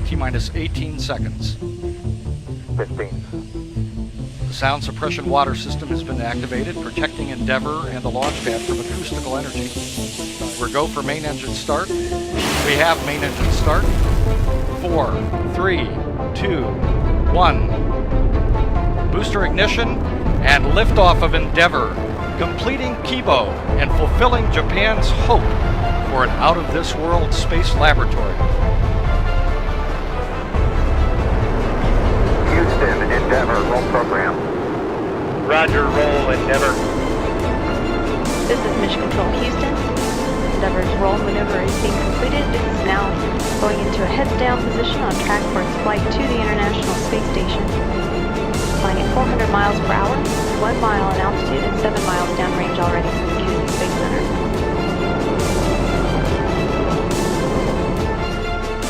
T-minus 18 seconds. 15. The sound suppression water system has been activated, protecting Endeavour and the launch pad from acoustical energy. We're go for main engine start. We have main engine start. 4, 3, 2, 1. Booster ignition and liftoff of Endeavour, completing Kibo and fulfilling Japan's hope for an out-of-this-world space laboratory. Houston, Endeavour, roll program. Roger, roll, Endeavour. This is Mission Control Houston. Endeavour's roll maneuver is being completed. It is now going into a heads-down position on track for its flight to the International Space Station. Flying at 400 miles per hour, 1 mile in altitude and 7 miles downrange already from the Kennedy Space Center.